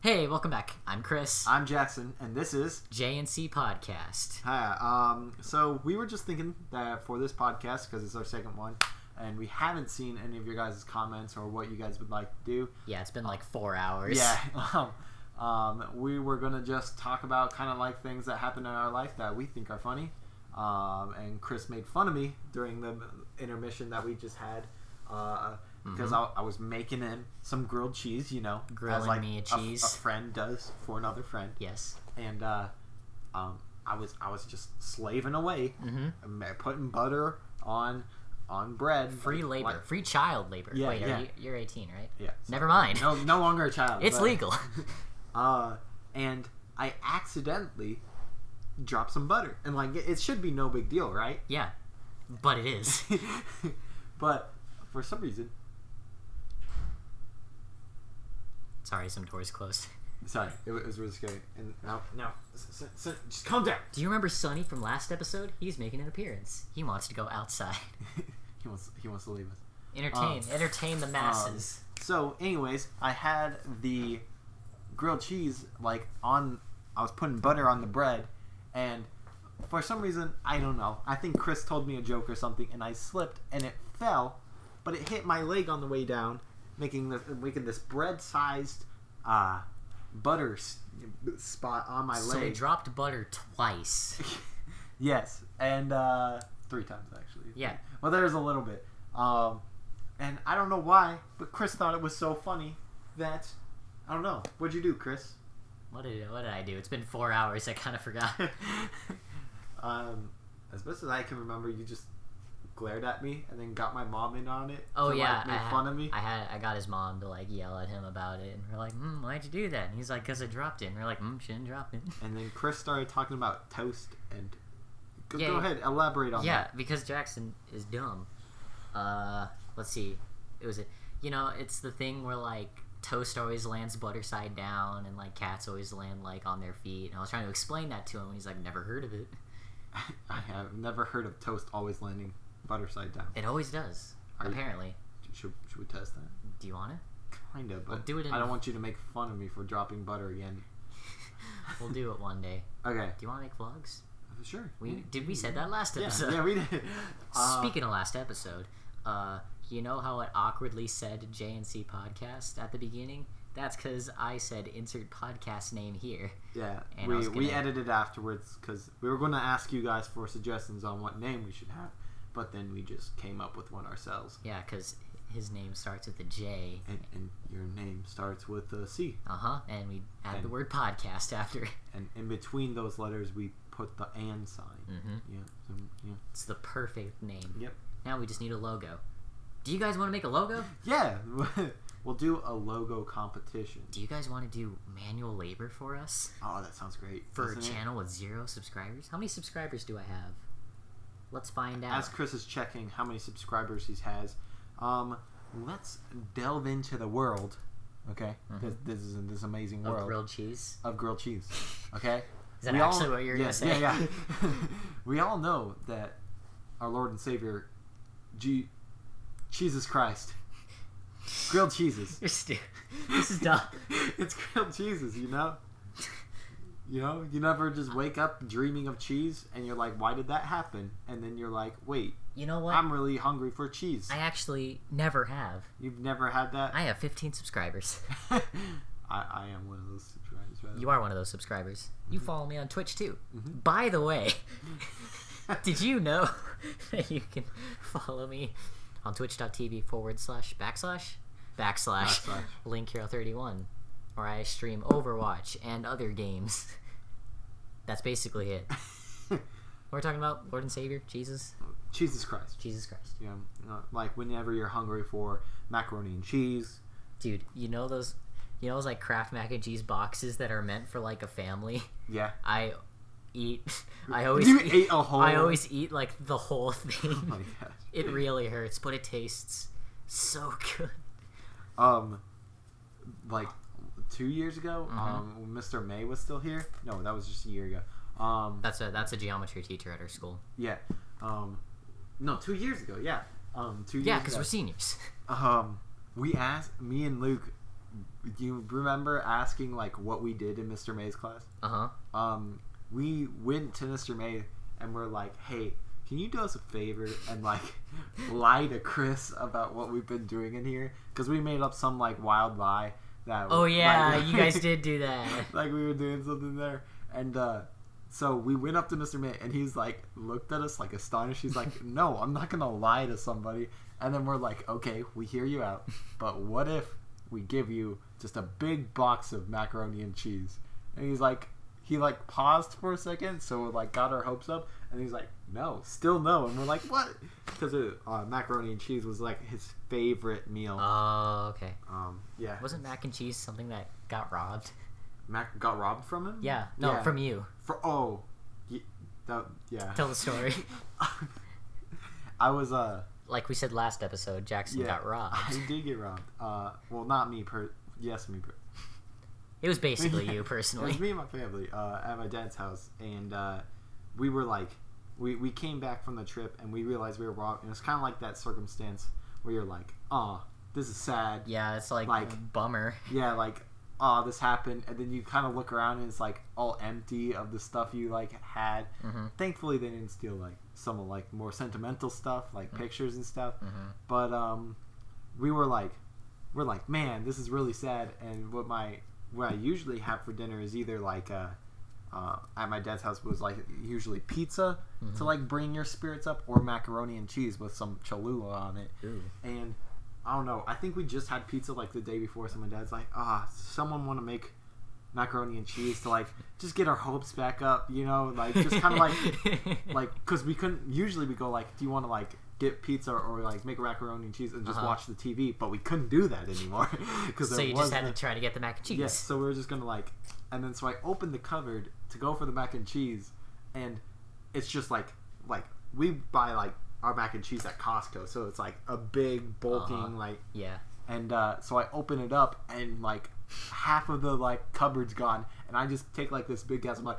Hey, welcome back. I'm Chris. I'm Jackson, and this is J&C Podcast. Hi. So we were just thinking that for this podcast, because it's our second one, and we haven't seen any of your guys' comments or what you guys would like to do. Yeah, it's been like 4 hours. Yeah. We were gonna just talk about kind of like things that happen in our life that we think are funny. And Chris made fun of me during the intermission that we just had. Because I was making him some grilled cheese, Grilling as like me a cheese. A friend does for another friend. Yes. And I was just slaving away, putting butter on bread. Free labor, free child labor. Yeah, Wait, yeah. You're 18, right? Yeah. Never mind. No longer a child. It's legal. And I accidentally dropped some butter, and like it should be no big deal, right? Yeah, but it is. But for some reason. Sorry, some doors closed. Sorry, it was really scary. And no, just calm down. Do you remember Sonny from last episode? He's making an appearance. He wants to go outside. He wants to leave us. Entertain the masses. So, anyways, I had the grilled cheese I was putting butter on the bread, and for some reason, I don't know. I think Chris told me a joke or something, and I slipped, and it fell, but it hit my leg on the way down, making this bread-sized butter spot on my leg. So he dropped butter twice. Yes, and 3 times actually. Yeah. Well, there's a little bit, and I don't know why, but Chris thought it was so funny that I don't know. What'd you do, Chris? What did I do? It's been 4 hours. I kind of forgot. As best as I can remember, you just glared at me and then got my mom in on it. Oh, to, yeah, make fun of me. I got his mom to yell at him about it, and we're like, why'd you do that? And he's like, because I dropped it. And we're like, shouldn't drop it. And then Chris started talking about toast and go ahead, elaborate on that. Yeah, because Jackson is dumb. Let's see, it's the thing where toast always lands butter side down, and cats always land on their feet. And I was trying to explain that to him, and he's like, never heard of it. I have never heard of toast always landing butter side down. It always does, apparently. Should we test that? Do you want it? Kind of, but we'll do it I don't want you to make fun of me for dropping butter again. We'll do it one day. Okay. Do you want to make vlogs? Sure. Did we say that last episode? Yeah, we did. Speaking of last episode, you know how it awkwardly said J&C Podcast at the beginning? That's because I said insert podcast name here. Yeah, and we edited afterwards because we were going to ask you guys for suggestions on what name we should have, but then we just came up with one ourselves. Yeah, because his name starts with a J. And your name starts with a C. And we add the word podcast after it. And in between those letters, we put the and sign. Yeah. It's the perfect name. Yep. Now we just need a logo. Do you guys want to make a logo? Yeah. We'll do a logo competition. Do you guys want to do manual labor for us? Oh, that sounds great. For a channel with 0 subscribers? How many subscribers do I have? Let's find out. As Chris is checking how many subscribers he has, let's delve into the world, okay? This is this amazing world. Of grilled cheese? Of grilled cheese, okay? Is that actually what you're going to say? Yeah. We all know that our Lord and Savior, Jesus Christ, grilled cheeses. You're stupid. This is dumb. It's grilled cheeses, you never just wake up dreaming of cheese and you're like, why did that happen? And then you're like, wait, you know what? I'm really hungry for cheese. I actually never have. You've never had that? I have 15 subscribers. I am one of those subscribers. Rather. You are one of those subscribers. You follow me on Twitch too. By the way, did you know that you can follow me on twitch.tv// Link Hero 31, where I stream Overwatch and other games. That's basically it. We're talking about Lord and Savior, Jesus Christ. Yeah, whenever you're hungry for macaroni and cheese. Dude, you know those Kraft mac and cheese boxes that are meant for a family? Yeah. I always eat the whole thing. Oh my gosh. It really hurts, but it tastes so good. 2 years ago, when Mr. May was still here. No, that was just a year ago. That's a geometry teacher at our school. Yeah. No, 2 years ago. Yeah. 2 years. Yeah, because we're seniors. Me and Luke Do you remember asking like what we did in Mr. May's class? We went to Mr. May and we're like, hey, can you do us a favor and like lie to Chris about what we've been doing in here? Because we made up some like wild lie that. Oh yeah, like, you guys did do that. Like we were doing something there, and so we went up to Mr. May and he's like looked at us like astonished. He's like, no, I'm not gonna lie to somebody. And then we're like, okay, we hear you out, but what if we give you just a big box of macaroni and cheese? And he's like, he like paused for a second, so it like got our hopes up, and he's like, no, still no. And we're like, what? Because macaroni and cheese was like his favorite meal. Oh, okay. Yeah. Wasn't mac and cheese something that got robbed? Mac got robbed from him? Yeah. No, yeah. From you. Yeah. Tell the story. I was like we said last episode, Jackson got robbed. I did get robbed. Well, not me yes, me It was basically you personally. It was me and my family at my dad's house, and we were like, we came back from the trip and we realized we were robbed, and it's kind of like that circumstance where you're like, oh, this is sad. Yeah, it's like bummer. Yeah, like, oh, this happened, and then you kind of look around and it's like all empty of the stuff you like had. Mm-hmm. Thankfully, they didn't steal like some of like more sentimental stuff, like pictures and stuff. Mm-hmm. But we're like, man, this is really sad. And what I usually have for dinner is either like at my dad's house was like usually pizza to like bring your spirits up, or macaroni and cheese with some Cholula on it. Ooh. And I don't know, I think we just had pizza like the day before, so my dad's like, someone want to make macaroni and cheese to like just get our hopes back up, you know, like just kind of like because we couldn't, usually we go like, do you want to like get pizza or like make a macaroni and cheese and just watch the TV, but we couldn't do that anymore. So you just had to try to get the mac and cheese. Yes, so we were just gonna like, and then so I opened the cupboard to go for the mac and cheese, and it's just like we buy like our mac and cheese at Costco, so it's like a big bulking like and so I open it up and like half of the like cupboard's gone, and I just take like this big gasp. I'm like,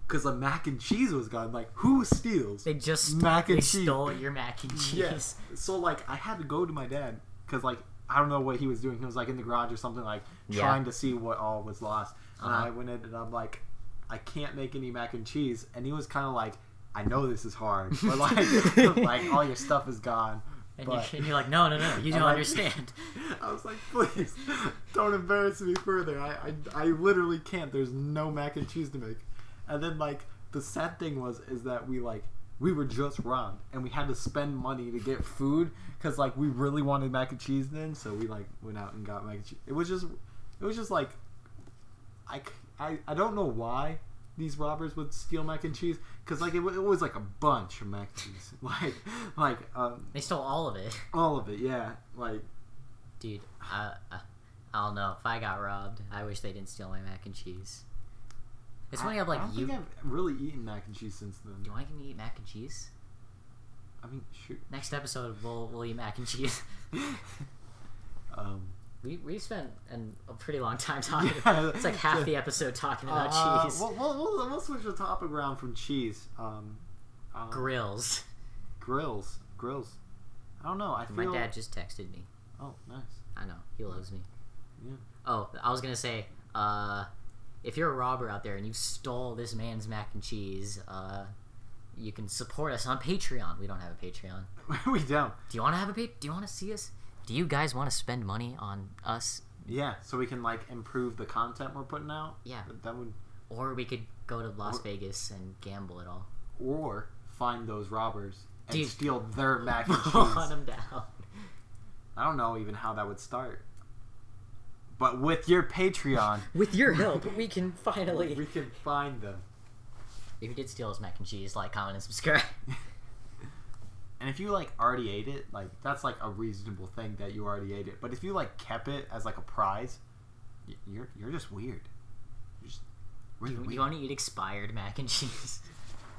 because the mac and cheese was gone. Like, who steals? They just stole your mac and cheese. Yes. So like I had to go to my dad because like I don't know what he was doing. He was like in the garage or something, like trying to see what all was lost. And I went in and I'm like, I can't make any mac and cheese. And he was kind of like, I know this is hard, but like all your stuff is gone. And you're like, no, you don't understand. I was like, please, don't embarrass me further. I literally can't. There's no mac and cheese to make. And then like the sad thing is that we were just robbed and we had to spend money to get food because like we really wanted mac and cheese then. So we like went out and got mac and cheese. It was just like I don't know why these robbers would steal mac and cheese, because like it was like a bunch of mac and cheese, like they stole all of it. All of it, yeah. Like, dude, I don't know. If I got robbed, I wish they didn't steal my mac and cheese. It's funny. I don't think I've really eaten mac and cheese since then. Do you want me to eat mac and cheese? I mean, shoot. Next episode, we'll eat mac and cheese. We spent a pretty long time talking. Yeah, it's like half the episode talking about cheese. We'll switch the topic around from cheese. Grills. I don't know. My dad just texted me. Oh, nice. I know, he loves me. Yeah. Oh, I was gonna say, if you're a robber out there and you stole this man's mac and cheese, you can support us on Patreon. We don't have a Patreon. We don't. Do you want to have a Do you want to see us? Do you guys want to spend money on us? Yeah, so we can like improve the content we're putting out. Yeah, that would. Or we could go to Las Vegas and gamble it all. Or find those robbers and steal their mac and cheese. Hunt them down. I don't know even how that would start. But with your Patreon, with your help, we can finally find them. If you did steal his mac and cheese, like, comment, and subscribe. And if you like already ate it, like that's like a reasonable thing that you already ate it. But if you like kept it as like a prize, you're just weird. You're just really weird. You want to eat expired mac and cheese?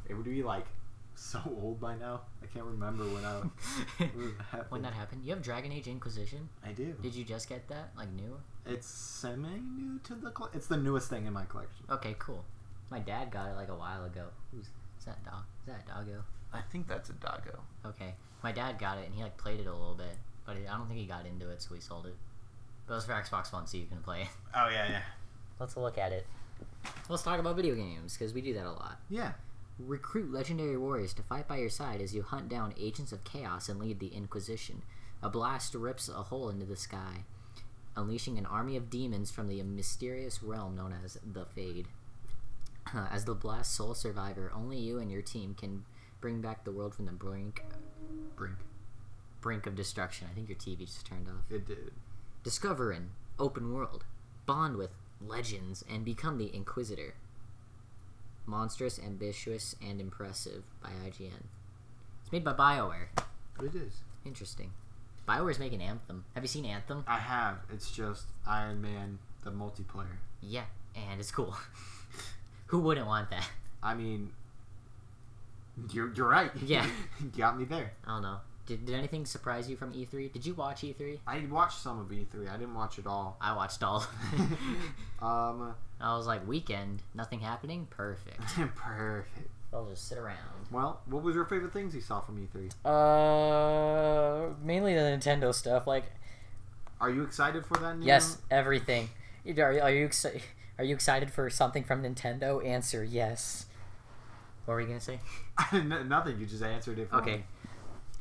It would be like so old by now. I can't remember when that happened. You have Dragon Age Inquisition? I do. Did you just get that? Like new? It's semi-new to the collection. It's the newest thing in my collection. Okay, cool. My dad got it like a while ago. Is that dog? Is that a doggo? I think that's a doggo. Okay. My dad got it and he like played it a little bit, but I don't think he got into it, so he sold it. But it was for Xbox One, so you can play it. Oh yeah. Let's look at it. Let's talk about video games, because we do that a lot. Yeah. Recruit legendary warriors to fight by your side as you hunt down agents of chaos and lead the Inquisition. A blast rips a hole into the sky, unleashing an army of demons from the mysterious realm known as the Fade. As the blast sole survivor, only you and your team can bring back the world from the brink of destruction. I think your TV just turned off. It did. Discover an open world, bond with legends, and become the Inquisitor. Monstrous, ambitious, and impressive by IGN. It's made by BioWare. It is. Interesting. BioWare's making Anthem. Have you seen Anthem? I have. It's just Iron Man, the multiplayer. Yeah, and it's cool. Who wouldn't want that? I mean, you're right. Yeah. You got me there. I don't know. Did anything surprise you from E3? Did you watch E3? I watched some of E3. I didn't watch it all. I watched all. I was like, weekend, nothing happening? Perfect. Perfect. I'll just sit around. Well, what was your favorite things you saw from E3? Mainly the Nintendo stuff. Like, are you excited for that? Yes, everything. Are you excited for something from Nintendo? Answer yes. What were you gonna say? Nothing. You just answered it. For me.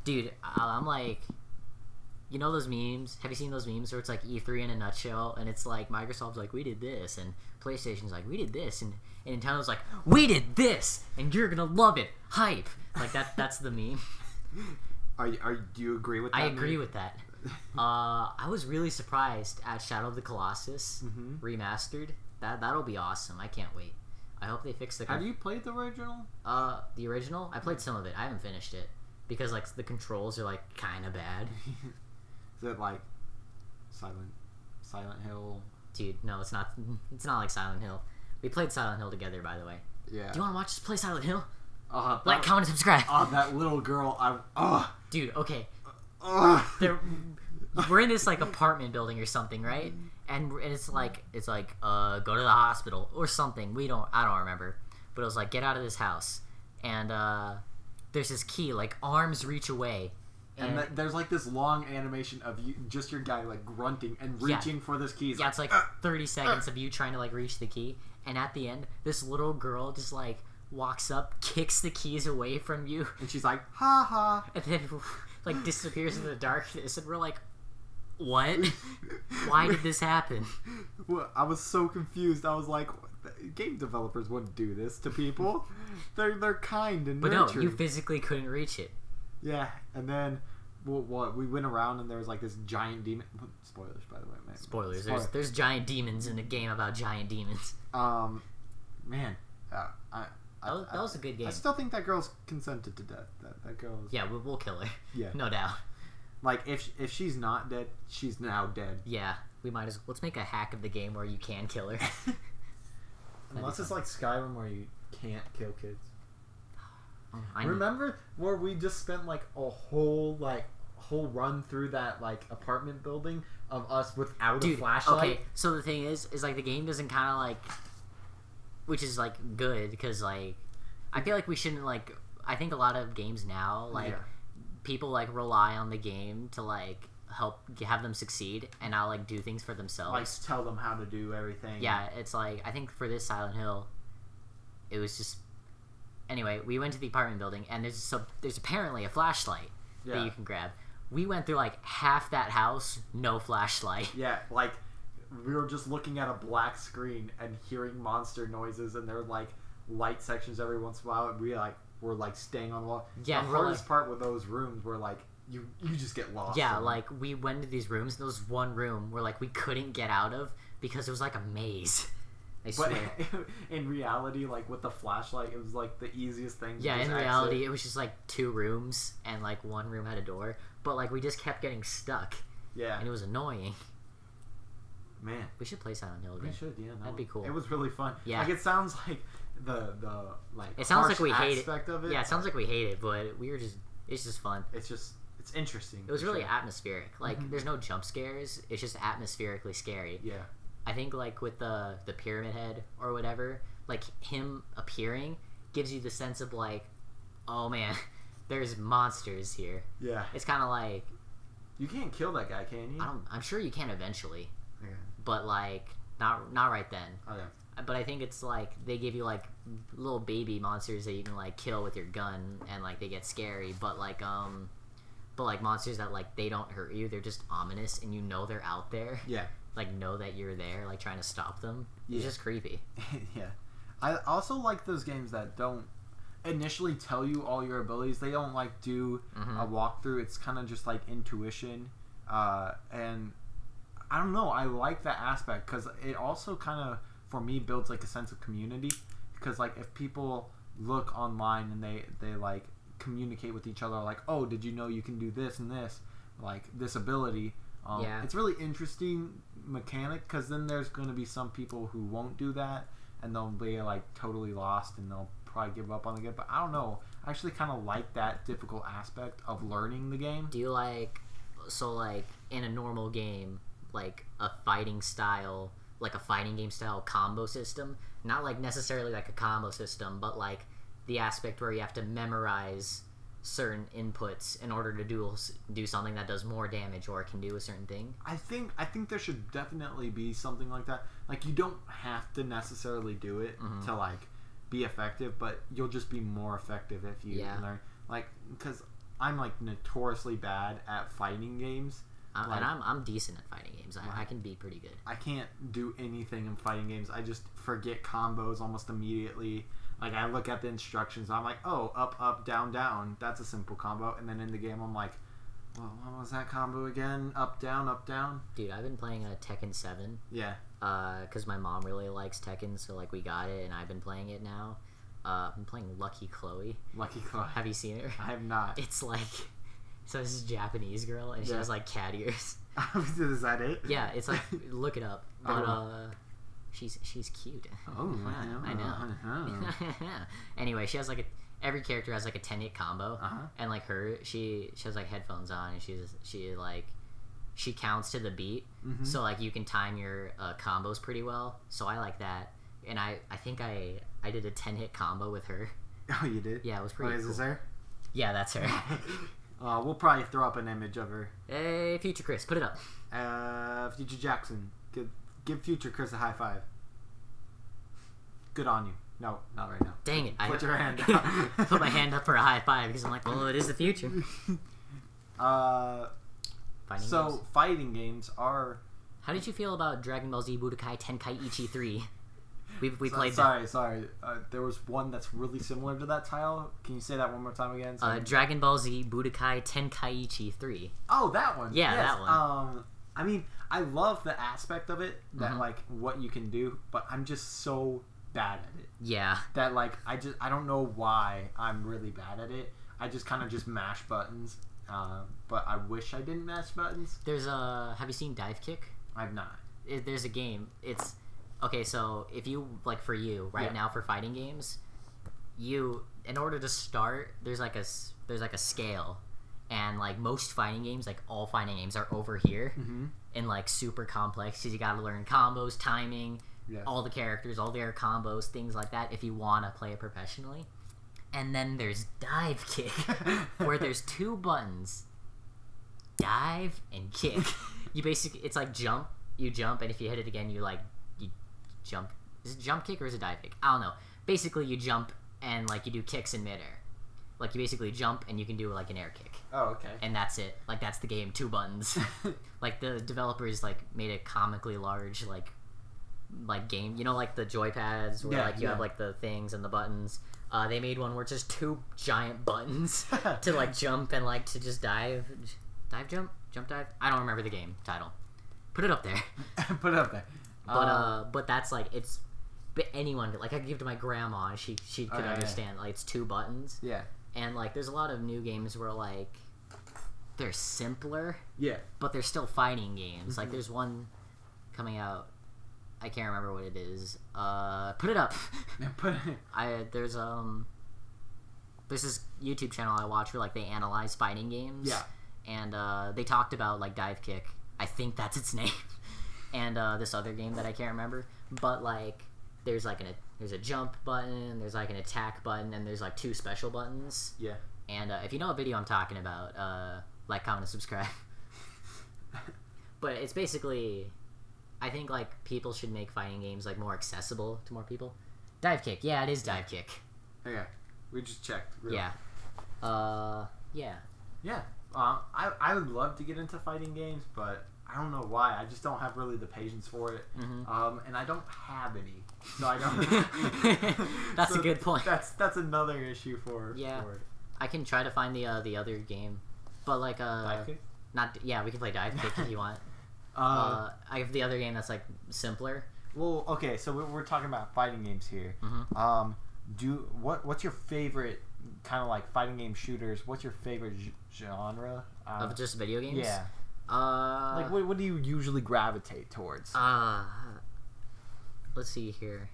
Dude, I'm like, you know those memes? Have you seen those memes where it's like E3 in a nutshell, and it's like Microsoft's like, we did this, and PlayStation's like, we did this, and Nintendo's like, we did this, and you're gonna love it, hype. Like that's the meme. Do you agree with that? I agree with that. I was really surprised at Shadow of the Colossus remastered. That'll be awesome. I can't wait. I hope they fix the. Have you played the original? The original? I played some of it. I haven't finished it. Because, like, the controls are, like, kind of bad. Is it, like, Silent Hill? Dude, no, it's not. It's not like Silent Hill. We played Silent Hill together, by the way. Yeah. Do you want to watch us play Silent Hill? Like, comment, and subscribe. That little girl, Dude, okay. We're in this, like, apartment building or something, right? And it's like, go to the hospital or something. I don't remember. But it was like, get out of this house. And, there's this key, like, arms reach away. And there's, like, this long animation of you, just your guy, like, grunting and reaching for this key. Yeah, it's like 30 seconds of you trying to, like, reach the key. And at the end, this little girl just, like, walks up, kicks the keys away from you. And she's like, ha ha. And then, like, disappears in the darkness. And we're like, what? Why did this happen? Well, I was so confused. I was like, game developers wouldn't do this to people. They're kind and nurturing. But no, you physically couldn't reach it. Yeah, and then we went around and there was like this giant demon. Spoilers, by the way, man. Spoilers. There's giant demons in a game about giant demons. Man, that was a good game. I still think that girl's consented to death. That girl's. Yeah, we'll kill her. Yeah, no doubt. Like if she's not dead, she's now dead. Yeah, we might as let's make a hack of the game where you can kill her. Unless it's like Skyrim where you can't kill kids. I remember where we just spent like a whole run through that like apartment building of us without a flashlight. Okay, so the thing is like the game doesn't kind of like, which is like good because like I feel like we shouldn't like. I think a lot of games now like people like rely on the game to like help have them succeed and not like do things for themselves. Like tell them how to do everything. Yeah, it's like I think for this Silent Hill, it was just. Anyway, we went to the apartment building, and there's apparently a flashlight that you can grab. We went through, like, half that house, no flashlight. Yeah, like, we were just looking at a black screen and hearing monster noises, and there were, like, light sections every once in a while, and we, like, were, like, staying on the wall. Yeah, the hardest part with those rooms were, like, you just get lost. Yeah, like, we went to these rooms, and there was one room where, like, we couldn't get out of because it was, like, a maze. I swear. But in reality, like with the flashlight, it was like the easiest thing. Yeah, in reality, it was just like 2 rooms, and like one room had a door. But like we just kept getting stuck. Yeah, and it was annoying. Man, we should play Silent Hill again. We should, yeah. That'd be cool. It was really fun. Yeah, like it sounds like the like. It sounds like we hate it. Of it. Yeah, it sounds like we hate it, but it's just fun. It's interesting. It was really atmospheric. Like there's no jump scares. It's just atmospherically scary. Yeah. I think like with the Pyramid Head or whatever, like him appearing gives you the sense of like, oh man, there's monsters here. Yeah. It's kind of like You can't kill that guy, can you? I'm sure you can eventually, Okay. but like not right then. Okay. But I think it's like they give you like little baby monsters that you can like kill with your gun, and like they get scary. But like monsters that like they don't hurt you, they're just ominous, and you know they're out there. Yeah. Like know that you're there, like trying to stop them. Yeah. It's just creepy. Yeah. I also like those games that don't initially tell you all your abilities. They don't like do a walkthrough. It's kind of just like intuition, and I don't know. I like that aspect because it also kind of for me builds like a sense of community. Because like if people look online and they like communicate with each other, like, oh, did you know you can do this and this, like this ability. It's really interesting mechanic because then there's going to be some people who won't do that and they'll be like totally lost and they'll probably give up on the game. But I don't know. I actually kind of like that difficult aspect of learning the game. Do you like in a normal game, like a fighting game style combo system? Not like necessarily like a combo system, but like the aspect where you have to memorize certain inputs in order to do something that does more damage or can do a certain thing. I think there should definitely be something like that. Like you don't have to necessarily do it to like be effective, but you'll just be more effective if you learn. Like because I'm like notoriously bad at fighting games. And I'm decent at fighting games. I can be pretty good. I can't do anything in fighting games. I just forget combos almost immediately. Like, I look at the instructions, I'm like, oh, up, up, down, down. That's a simple combo. And then in the game, I'm like, well, what was that combo again? Up, down, up, down? Dude, I've been playing Tekken 7. Yeah. Because my mom really likes Tekken, so, like, we got it, and I've been playing it now. I'm playing Lucky Chloe. Lucky Chloe. Have you seen her? I have not. It's like... So this is a Japanese girl, and she has, like, cat ears. Is that it? Yeah, it's like... Look it up. But, She's cute. Oh, I know. Anyway, she has like every character has like a 10-hit combo, and like she has like headphones on, and she counts to the beat, so like you can time your combos pretty well. So I like that, and I think I did a 10-hit combo with her. Oh, you did? Yeah, it was pretty. Is this her? Yeah, that's her. We'll probably throw up an image of her. Hey, Future Chris, put it up. Future Jackson. Give Future Chris a high five. Good on you. No, not right now. Dang it. Put your hand up. Put my hand up for a high five because I'm like, well, it is the future. Fighting games are... How did you feel about Dragon Ball Z Budokai Tenkaichi 3? We played that. Sorry. There was one that's really similar to that title. Can you say that one more time again? Dragon Ball Z Budokai Tenkaichi 3. Oh, that one. Yeah, yes. That one. I mean, I love the aspect of it, that like what you can do, but I'm just so bad at it. Yeah. That like I don't know why I'm really bad at it. I just kind of just mash buttons. But I wish I didn't mash buttons. There's have you seen Divekick? I've not. There's a game. It's okay. So if you like for you right now for fighting games, in order to start, there's like a scale. And, like, most fighting games, like, all fighting games are over here and, like, super complex because you gotta learn combos, timing, all the characters, all their combos, things like that if you want to play it professionally. And then there's Divekick, where there's 2 buttons, dive and kick. It's like jump, you jump, and if you hit it again, you jump. Is it jump kick or is it dive kick? I don't know. Basically, you jump and, like, you do kicks in midair. Like, you basically jump and you can do, like, an air kick. Oh, okay. And that's it. Like, that's the game. 2 buttons. Like, the developers, like, made a comically large, like game. You know, like, the joypads where, you have, like, the things and the buttons. They made one where it's just 2 giant buttons to, like, jump and, like, to just dive. Dive, jump? Jump, dive? I don't remember the game title. Put it up there. Put it up there. But that's, like, it's... But anyone... Like, I could give it to my grandma and she could understand. Yeah. Like, it's 2 buttons. Yeah. And, like, there's a lot of new games where, like, they're simpler. Yeah. But they're still fighting games. Like, there's one coming out. I can't remember what it is. Put it up. There's this YouTube channel I watch where, like, they analyze fighting games. Yeah. And they talked about, like, Divekick. I think that's its name. And this other game that I can't remember. But, like... There's like there's a jump button, there's like an attack button, and there's like 2 special buttons. Yeah. And if you know what video I'm talking about, like, comment, and subscribe. But it's basically, I think like people should make fighting games like more accessible to more people. Divekick, yeah, it is Divekick. Okay, we just checked. Real. Yeah. Yeah. Yeah. I would love to get into fighting games, but I don't know why. I just don't have really the patience for it. Mm-hmm. And I don't have any, so I don't. That's a good point. That's another issue for. Yeah. For it. I can try to find the other game, but like Divekick? not we can play Divekick if you want. I have the other game that's like simpler. Well, okay, so we're talking about fighting games here. What's your favorite kind of like fighting game shooters? What's your favorite genre Of just video games? Yeah. Like what do you usually gravitate towards? Let's see here.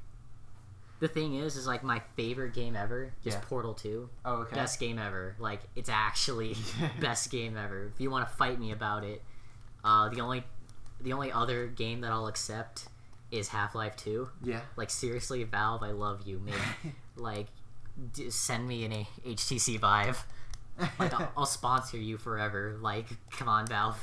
The thing is like my favorite game ever is Portal 2. Oh, okay. Best game ever. Like it's actually best game ever. If you want to fight me about it, the only other game that I'll accept is Half-Life 2. Yeah. Like seriously, Valve, I love you, man. Like send me an HTC Vive. Like I'll sponsor you forever. Like come on, Valve.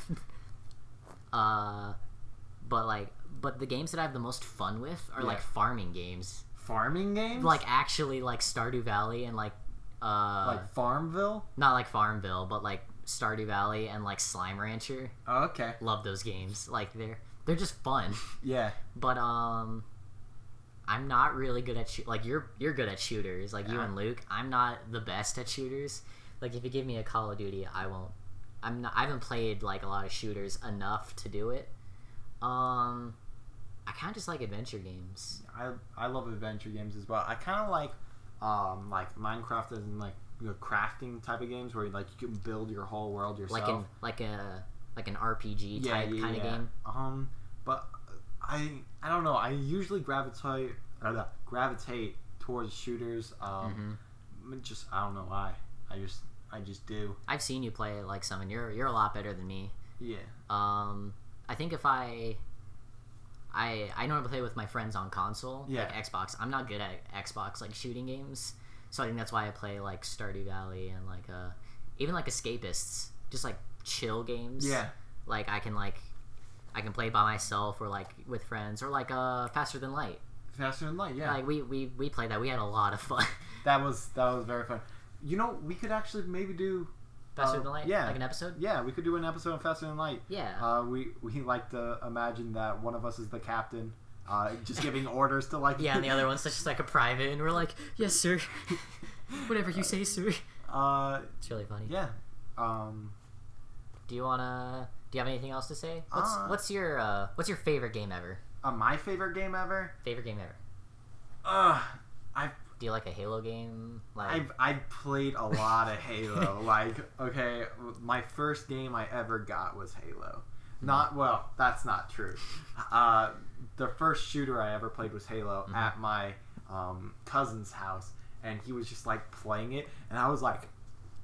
But the games that I have the most fun with are like farming games. Farming games? Like actually like Stardew Valley and like Farmville? Not like Farmville, but like Stardew Valley and like Slime Rancher. Oh, okay. Love those games. Like they're just fun. Yeah. But I'm not really good at like you're good at shooters, like you and Luke. I'm not the best at shooters. Like if you give me a Call of Duty, I haven't played like a lot of shooters enough to do it. I kind of just like adventure games. I love adventure games as well. I kind of like Minecraft and like crafting type of games where like you can build your whole world yourself. Like an RPG type kind of game. But I don't know. I usually gravitate towards shooters. Just I don't know why. I just do. I've seen you play like some, and you're a lot better than me. Yeah. I think if I normally play with my friends on console, like Xbox. I'm not good at Xbox like shooting games, so I think that's why I play like Stardew Valley and like even like Escapists, just like chill games. Yeah. Like I can play by myself or like with friends or like Faster Than Light. Faster Than Light, yeah. Like we played that. We had a lot of fun. That was very fun. You know, we could actually maybe do Faster Than Light? Yeah. Like an episode? Yeah, we could do an episode of Faster Than Light. Yeah. We like to imagine that one of us is the captain, just giving orders to like... Yeah, and the other one's just like a private, and we're like, yes, sir. Whatever you say, sir. It's really funny. Yeah. Do you have anything else to say? What's your favorite game ever? My favorite game ever? Favorite game ever. Do you like a Halo game? Like I've played a lot of Halo. Like, okay, my first game I ever got was Halo. That's not true. The first shooter I ever played was Halo at my cousin's house, and he was just like playing it, and I was like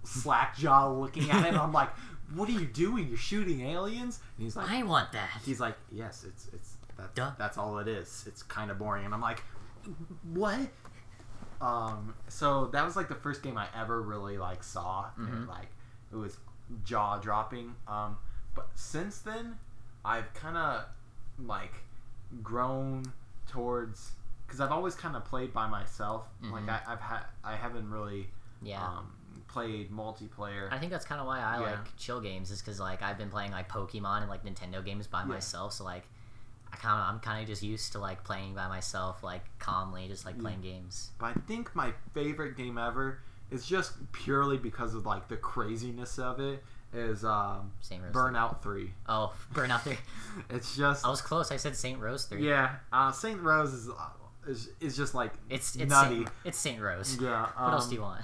slack jaw looking at it, and I'm like, "What are you doing? You're shooting aliens?" And he's like, I want that. He's like, "Yes, that's all it is. It's kind of boring." And I'm like, "What?" So that was like the first game I ever really like saw, and like it was jaw dropping. But since then, I've kind of like grown towards, because I've always kind of played by myself. Like I haven't really played multiplayer. I think that's kind of why I like chill games, is because like I've been playing like Pokemon and like Nintendo games by myself, so like I'm kind of just used to like playing by myself, like calmly, just like playing games. But I think my favorite game ever is just purely because of like the craziness of it is Burnout 3. Oh, Burnout 3. It's just... I was close. I said Saint Rose 3. Yeah, Saint Rose is just like it's nutty. It's Saint Rose. Yeah. What else do you want?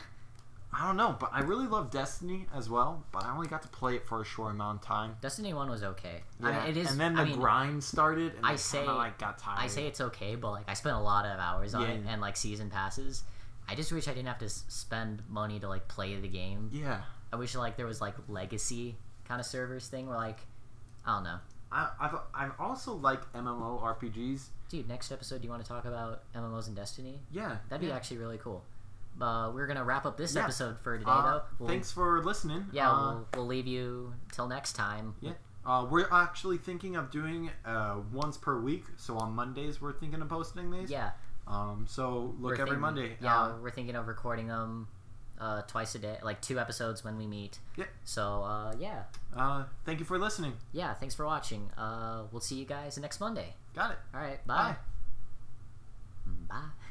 I don't know, but I really love Destiny as well, but I only got to play it for a short amount of time. Destiny 1 was okay. Yeah. I mean, it is, and then the grind started, and I got tired. I say it's okay, but like I spent a lot of hours on it, and like season passes. I just wish I didn't have to spend money to like play the game. Yeah. I wish like there was like legacy kind of servers thing where like, I don't know. I've also liked MMORPGs. Dude, next episode, do you want to talk about MMOs and Destiny? Yeah. That'd be actually really cool. We're gonna wrap up this episode for today, though. Thanks for listening. Yeah, we'll leave you till next time. Yeah. We're actually thinking of doing once per week. So on Mondays, we're thinking of posting these. Yeah. So look every Monday. Yeah, we're thinking of recording them twice a day, like 2 episodes when we meet. Yeah. So, yeah. Thank you for listening. Yeah, thanks for watching. We'll see you guys next Monday. Got it. All right, bye. Bye. Bye.